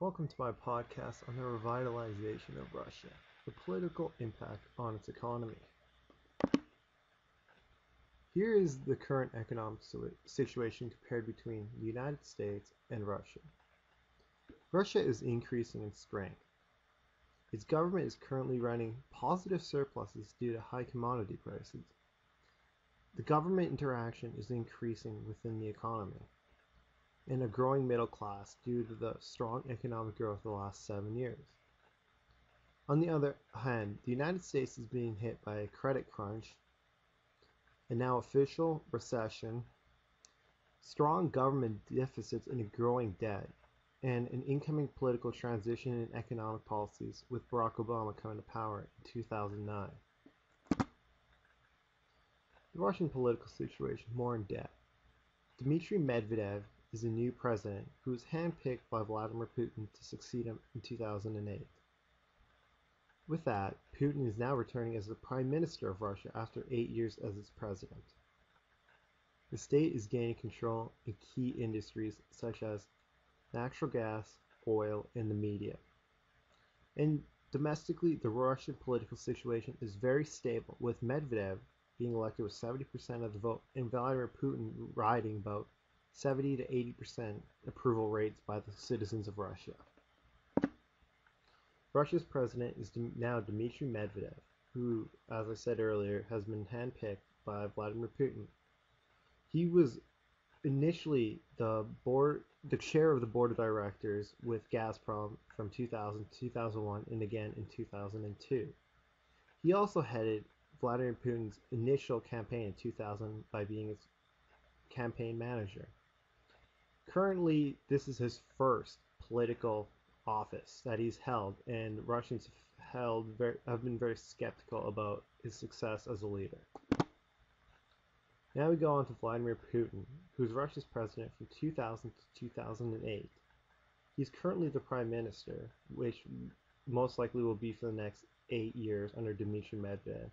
Welcome to my podcast on the revitalization of Russia, the political impact on its economy. Here is the current economic situation compared between the United States and Russia. Russia is increasing in strength. Its government is currently running positive surpluses due to high commodity prices. The government interaction is increasing within the economy, and a growing middle class due to the strong economic growth of the last 7 years. On the other hand, the United States is being hit by a credit crunch, a now official recession, strong government deficits and a growing debt, and an incoming political transition in economic policies with Barack Obama coming to power in 2009. The Russian political situation more in depth. Dmitry Medvedev is the new president who was handpicked by Vladimir Putin to succeed him in 2008. With that, Putin is now returning as the Prime Minister of Russia after 8 years as its president. The state is gaining control in key industries such as natural gas, oil, and the media. And domestically, the Russian political situation is very stable, with Medvedev being elected with 70% of the vote and Vladimir Putin riding about 70 to 80% approval rates by the citizens of Russia. Russia's president is now Dmitry Medvedev, who, as I said earlier, has been handpicked by Vladimir Putin. He was initially the chair of the board of directors with Gazprom from 2000 to 2001 and again in 2002. He also headed Vladimir Putin's initial campaign in 2000 by being his campaign manager. Currently, this is his first political office that he's held, and Russians have been very skeptical about his success as a leader. Now we go on to Vladimir Putin, who is Russia's president from 2000 to 2008. He's currently the prime minister, which most likely will be for the next 8 years under Dmitry Medvedev.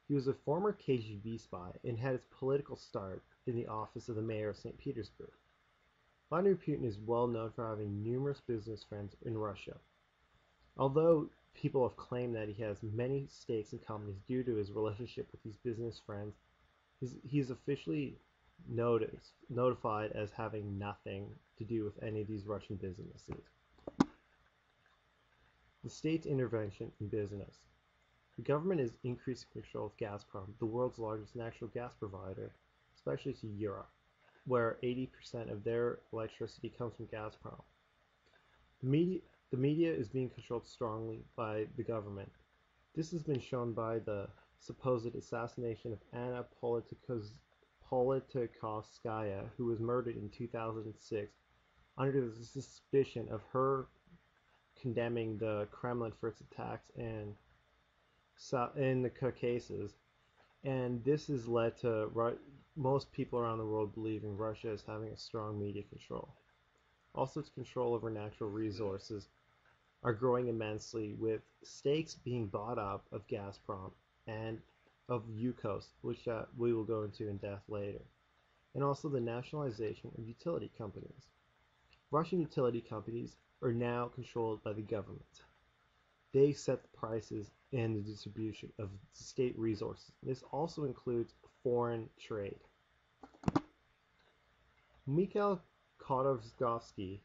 He was a former KGB spy and had his political start in the office of the mayor of St. Petersburg. Vladimir Putin is well known for having numerous business friends in Russia. Although people have claimed that he has many stakes in companies due to his relationship with these business friends, he's officially notified as having nothing to do with any of these Russian businesses. The state's intervention in business. The government is increasing control of Gazprom, the world's largest natural gas provider, especially to Europe, where 80% of their electricity comes from Gazprom. The media is being controlled strongly by the government. This has been shown by the supposed assassination of Anna Politkovskaya, who was murdered in 2006 under the suspicion of her condemning the Kremlin for its attacks in the Caucasus. And this has led to most people around the world believing Russia is having a strong media control. Also, its control over natural resources are growing immensely, with stakes being bought up of Gazprom and of Yukos, which we will go into in depth later, and also the nationalization of utility companies. Russian utility companies are now controlled by the government. They set the prices and the distribution of state resources. This also includes foreign trade. Mikhail Khodorkovsky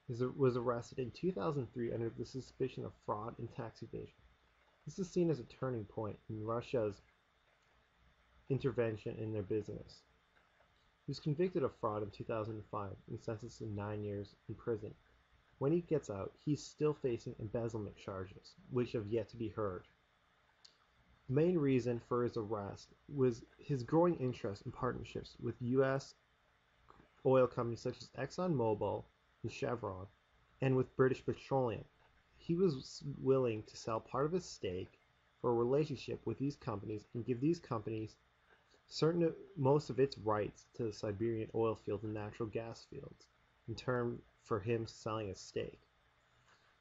was arrested in 2003 under the suspicion of fraud and tax evasion. This is seen as a turning point in Russia's intervention in their business. He was convicted of fraud in 2005 and sentenced to 9 years in prison. When he gets out, he's still facing embezzlement charges, which have yet to be heard. The main reason for his arrest was his growing interest in partnerships with U.S. oil companies such as ExxonMobil and Chevron, and with British Petroleum. He was willing to sell part of his stake for a relationship with these companies and give these companies most of its rights to the Siberian oil fields and natural gas fields, in turn for him selling a stake.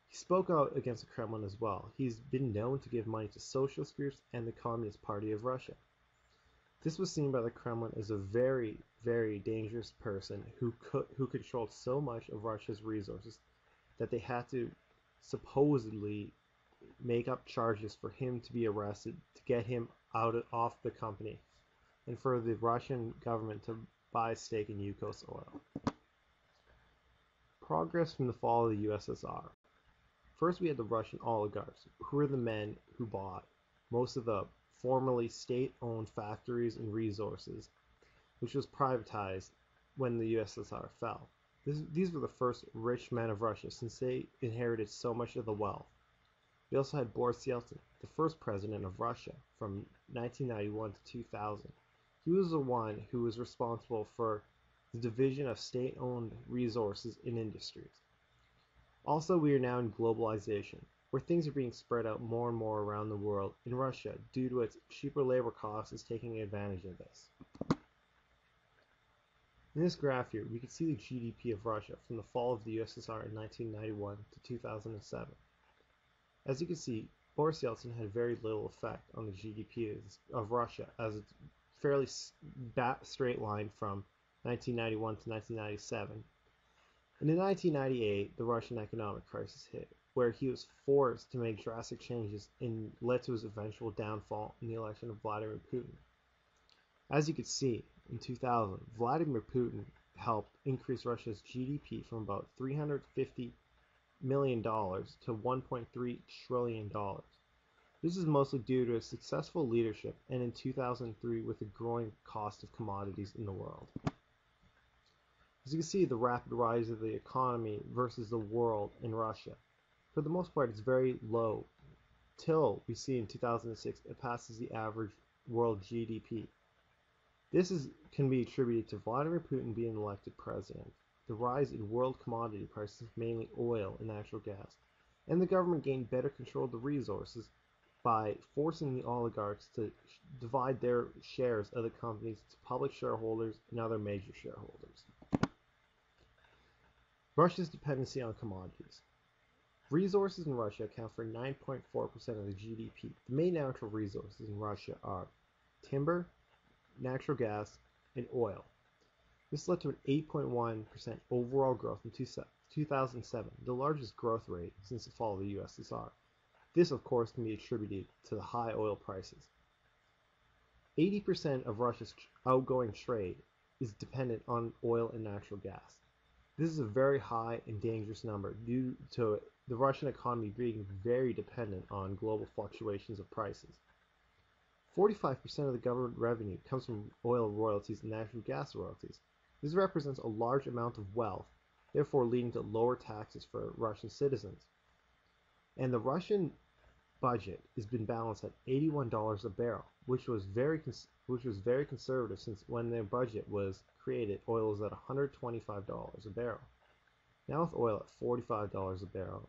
He spoke out against the Kremlin as well. He's been known to give money to socialist groups and the Communist Party of Russia. This was seen by the Kremlin as a very, very dangerous person who controlled so much of Russia's resources that they had to supposedly make up charges for him to be arrested to get him off the company and for the Russian government to buy a stake in Yukos oil. Progress from the fall of the USSR. First, we had the Russian oligarchs, who were the men who bought most of the formerly state-owned factories and resources, which was privatized when the USSR fell. These were the first rich men of Russia since they inherited so much of the wealth. We also had Boris Yeltsin, the first president of Russia from 1991 to 2000. He was the one who was responsible for the division of state-owned resources and industries. Also, we are now in globalization, where things are being spread out more and more around the world, and Russia, due to its cheaper labor costs, is taking advantage of this. In this graph here, we can see the GDP of Russia from the fall of the USSR in 1991 to 2007. As you can see, Boris Yeltsin had very little effect on the GDP of Russia, as it's fairly straight line from 1991 to 1997. And in 1998, the Russian economic crisis hit, where he was forced to make drastic changes and led to his eventual downfall in the election of Vladimir Putin. As you can see, in 2000, Vladimir Putin helped increase Russia's GDP from about $350 million to $1.3 trillion. This is mostly due to his successful leadership and in 2003 with the growing cost of commodities in the world. As you can see, the rapid rise of the economy versus the world in Russia. For the most part, it's very low, till we see in 2006 it passes the average world GDP. This can be attributed to Vladimir Putin being elected president, the rise in world commodity prices, mainly oil and natural gas, and the government gained better control of the resources by forcing the oligarchs to divide their shares of the companies to public shareholders and other major shareholders. Russia's dependency on commodities. Resources in Russia account for 9.4% of the GDP. The main natural resources in Russia are timber, natural gas, and oil. This led to an 8.1% overall growth in 2007, the largest growth rate since the fall of the USSR. This, of course, can be attributed to the high oil prices. 80% of Russia's outgoing trade is dependent on oil and natural gas. This is a very high and dangerous number due to the Russian economy being very dependent on global fluctuations of prices. 45% of the government revenue comes from oil royalties and natural gas royalties. This represents a large amount of wealth, therefore leading to lower taxes for Russian citizens. And the Russian budget has been balanced at $81 a barrel, which was very conservative since when their budget was created, oil was at $125 a barrel. Now with oil at $45 a barrel,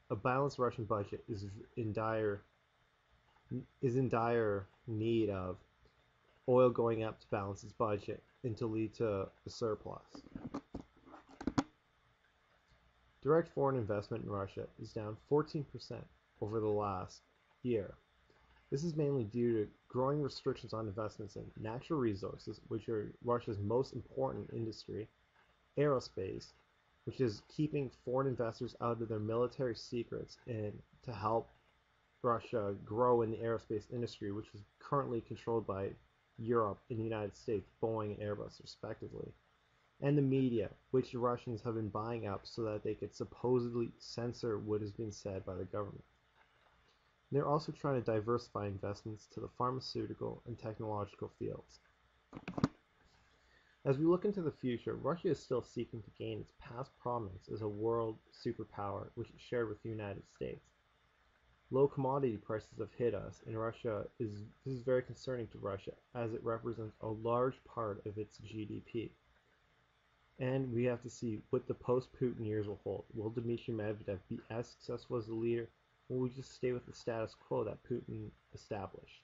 a balanced Russian budget is in dire need of oil going up to balance its budget and to lead to a surplus. Direct foreign investment in Russia is down 14% over the last year. This is mainly due to growing restrictions on investments in natural resources, which are Russia's most important industry, aerospace, which is keeping foreign investors out of their military secrets and to help Russia grow in the aerospace industry, which is currently controlled by Europe and the United States, Boeing and Airbus respectively, and the media, which the Russians have been buying up so that they could supposedly censor what has been said by the government. They're also trying to diversify investments to the pharmaceutical and technological fields. As we look into the future, Russia is still seeking to gain its past prominence as a world superpower, which it shared with the United States. Low commodity prices have hit us, and this is very concerning to Russia, as it represents a large part of its GDP. And we have to see what the post-Putin years will hold. Will Dmitry Medvedev be as successful as a leader, or will we just stay with the status quo that Putin established?